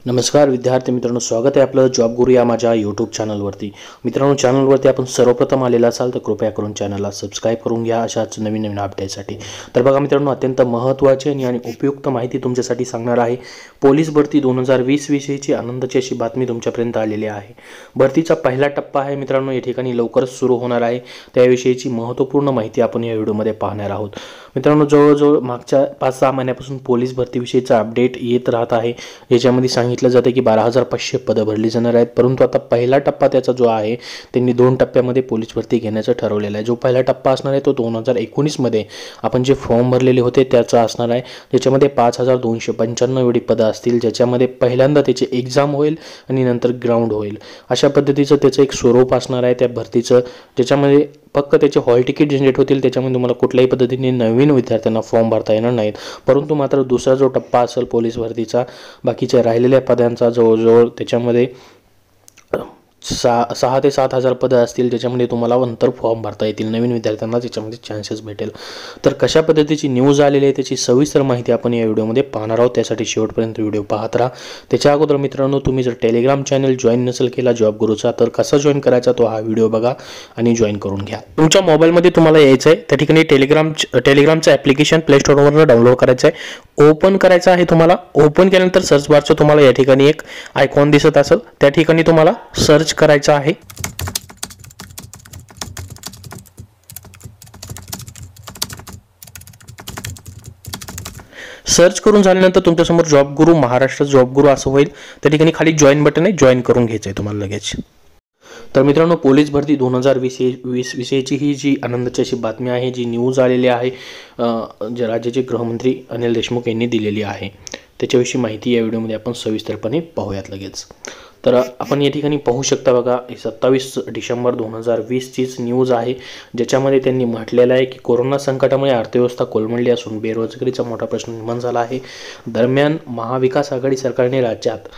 नमस्कार विद्यार्थी मित्रांनो, स्वागत आहे आपलं जॉब गुरु या माझ्या यूट्यूब चॅनलवरती। मित्रांनो, चॅनलवरती आपण सर्वप्रथम आलेला असाल तर कृपया करून चॅनलला सबस्क्राईब करून घ्या अशाच नवीन अपडेटसाठी। तर बघा मित्रांनो, अत्यंत महत्त्वाची आणि उपयुक्त माहिती तुमच्यासाठी सांगणार आहे। पोलीस भरती 2020 विषयीची आनंदाची अशी बातमी तुमच्यापर्यंत आलेली आहे। भरतीचा पहिला टप्पा आहे मित्रांनो, या ठिकाणी लवकरच सुरू होणार आहे। त्याविषयीची महत्त्वपूर्ण माहिती आपण या व्हिडिओमध्ये पाहणार आहोत। मित्रांनो, जवळजवळ मागच्या 5-6 महिन्यापासून पोलीस भरतीविषयीचा अपडेट येत राहत आहे, ज्याच्यामध्ये सांगितलं जातं की 12,500 पदं भरली जाणार आहेत। परंतु आता पहिला टप्पा त्याचा जो आहे त्यांनी 2 टप्प्यामध्ये पोलीस भरती घेण्याचं ठरवलेलं आहे। जो पहिला टप्पा असणार आहे तो 2019 मध्ये आपण जे फॉर्म भरलेले होते त्याचा असणार आहे, ज्याच्यामध्ये 5,295 एवढी पदं असतील, ज्याच्यामध्ये पहिल्यांदा त्याची एक्झाम होईल आणि नंतर ग्राउंड होईल। अशा पद्धतीचं त्याचं एक स्वरूप असणार आहे त्या भरतीचं, ज्याच्यामध्ये फक्त त्याचे हॉल तिकीट जनरेट होतील। त्याच्यामध्ये तुम्हाला कुठल्याही पद्धतीने नवीन विद्यार्थ्यांना फॉर्म भरता येणार नाहीत। परंतु मात्र दुसरा जो टप्पा असेल पोलीस भरतीचा, बाकीच्या राहिलेल्या पदांचा जवळजवळ त्याच्यामध्ये 6 ते 7 हजार पदं असतील, ज्याच्यामध्ये तुम्हाला नंतर फॉर्म भरता येतील, नवीन विद्यार्थ्यांना त्याच्यामध्ये चान्सेस भेटेल। तर कशा पद्धतीची न्यूज आलेली आहे त्याची सविस्तर माहिती आपण या व्हिडिओमध्ये पाहणार आहोत, त्यासाठी शेवटपर्यंत व्हिडिओ पाहत राहा। त्याच्या अगोदर मित्रांनो, तुम्ही जर टेलिग्राम चॅनल जॉईन नसेल केला जॉब गुरुचा, तर कसा जॉईन करायचा तो हा व्हिडिओ बघा आणि जॉईन करून घ्या। तुमच्या मोबाईलमध्ये तुम्हाला यायचं आहे, त्या ठिकाणी टेलिग्रामचं ॲप्लिकेशन प्ले स्टोअरवरून डाउनलोड करायचं आहे, ओपन करायचं आहे। तुम्हाला ओपन केल्यानंतर सर्च बारचं तुम्हाला या ठिकाणी एक आयकॉन दिसत असेल, त्या ठिकाणी तुम्हाला सर्च करायचं आहे। सर्च करून झाल्यानंतर तुमच्यासमोर जॉब गुरु महाराष्ट्र जॉब गुरु असं होईल, त्या ठिकाणी खाली जॉईन बटन आहे, जॉईन करून घ्यायचं आहे तुम्हाला लगेच। तर मित्रांनो, पोलीस भरती 2020 विषयीची ही जी आनंदाची अशी बातमी आहे, जी न्यूज आलेली आहे, जे राज्याचे गृहमंत्री अनिल देशमुख यांनी दिलेली आहे, त्याच्याविषयी माहिती या व्हिडिओमध्ये आपण सविस्तरपणे पाहूयात लगेच। तर आपण या ठिकाणी पाहू शकता बघा, 27 डिसेंबर 2020 चीच न्यूज आहे, ज्याच्यामध्ये त्यांनी म्हटलेलं आहे की कोरोना संकटामुळे अर्थव्यवस्था कोलमडली असून बेरोजगारीचा मोठा प्रश्न निर्माण झाला आहे। दरम्यान महाविकास आघाडी सरकारने राज्यात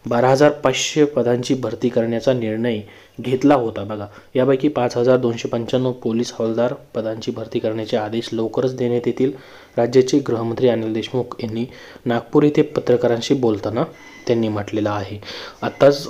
12,500 पदांची भरती करण्याचा निर्णय घेतला होता। बघा, यापैकी 5,295 पोलीस हवालदार पदांची भरती करण्याचे आदेश लवकरच देण्यात येतील। राज्याचे गृहमंत्री अनिल देशमुख यांनी नागपूर येथे पत्रकारांशी बोलताना त्यांनी म्हटलेलं आहे। आत्ताच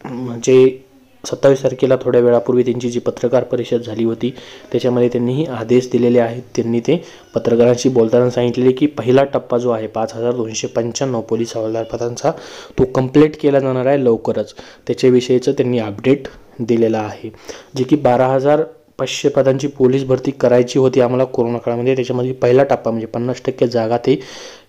म्हणजे 27 तारखेला थोड्या वेळापूर्वी त्यांची जी पत्रकार परिषद झाली होती, त्याच्यामध्ये त्यांनीही आदेश दिलेले आहेत। त्यांनी ते पत्रकारांशी बोलताना सांगितले की पहिला टप्पा जो आहे 5,295 पोलीस हवालदार पदांचा, तो कंप्लीट केला जाणार आहे लवकरच। त्याच्याविषयीचं त्यांनी अपडेट दिलेला आहे, जे की 12,500 पदांची पोलीस भरती करायची होती आम्हाला कोरोना काळामध्ये। त्याच्यामध्ये पहिला टप्पा म्हणजे 50% जागा ते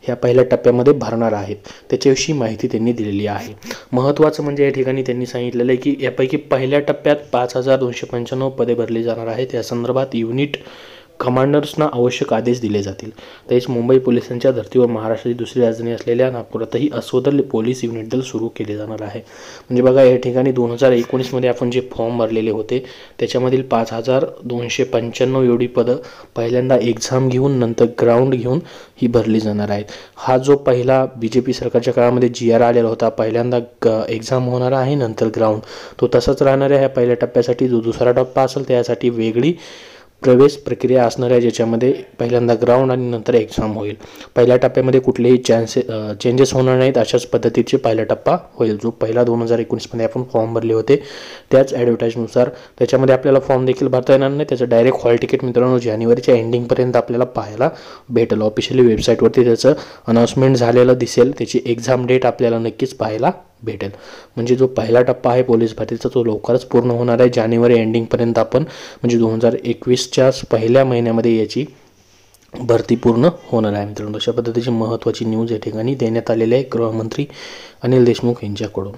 ह्या पहिल्या टप्प्यामध्ये भरणार आहेत, त्याच्याविषयी माहिती त्यांनी दिलेली आहे। महत्त्वाचं म्हणजे या ठिकाणी त्यांनी सांगितलेलं आहे की यापैकी पहिल्या टप्प्यात 5,295 पदे भरली जाणार आहेत। या संदर्भात युनिट कमांडर्सना आवश्यक आदेश दिले जातील। तसेच मुंबई पोलिसांच्या धर्तीवर महाराष्ट्राची दुसरी राजधानी असलेल्या नागपुरातही अस्वदल पोलीस युनिट दल सुरू केले जाणार आहे। म्हणजे बघा, या ठिकाणी 2019 मध्ये आपण जे फॉर्म भरलेले होते त्याच्यामधील 5,295 एवढी पदं पहिल्यांदा एक्झाम घेऊन नंतर ग्राउंड घेऊन ही भरली जाणार आहेत। हा जो पहिला बीजेपी सरकारच्या काळामध्ये GR आलेला होता, पहिल्यांदा एक्झाम होणार आहे नंतर ग्राउंड, तो तसाच राहणार आहे ह्या पहिल्या टप्प्यासाठी। जो दुसरा टप्पा असेल त्यासाठी वेगळी प्रवेश प्रक्रिया असणार आहे, ज्याच्यामध्ये पहिल्यांदा ग्राउंड आणि नंतर एक्झाम होईल। पहिल्या टप्प्यामध्ये कुठलेही चेंजेस होणार नाहीत, अशाच पद्धतीचे पहिला टप्पा होईल। जो पहिला 2019 मध्ये आपण फॉर्म भरले होते त्याच ॲडव्हर्टाईजनुसार त्याच्यामध्ये आपल्याला फॉर्म देखील भरता येणार नाही। त्याचं डायरेक्ट हॉल तिकीट मित्रांनो जानेवारीच्या एंडिंगपर्यंत आपल्याला पाहायला भेटेल। ऑफिशियली वेबसाईटवरती त्याचं अनाउन्समेंट झालेलं दिसेल, त्याची एक्झाम डेट आपल्याला नक्कीच पाहायला भेटेल। म्हणजे जो पहिला टप्पा आहे पोलीस भरतीचा तो लवकरच पूर्ण होणार आहे, जानेवारी एंडिंगपर्यंत आपण म्हणजे 2021च्या पहिल्या महिन्यामध्ये याची भरती पूर्ण होणार आहे मित्रांनो। अशा पद्धतीची महत्त्वाची न्यूज या ठिकाणी देण्यात आलेली आहे गृहमंत्री अनिल देशमुख यांच्याकडून।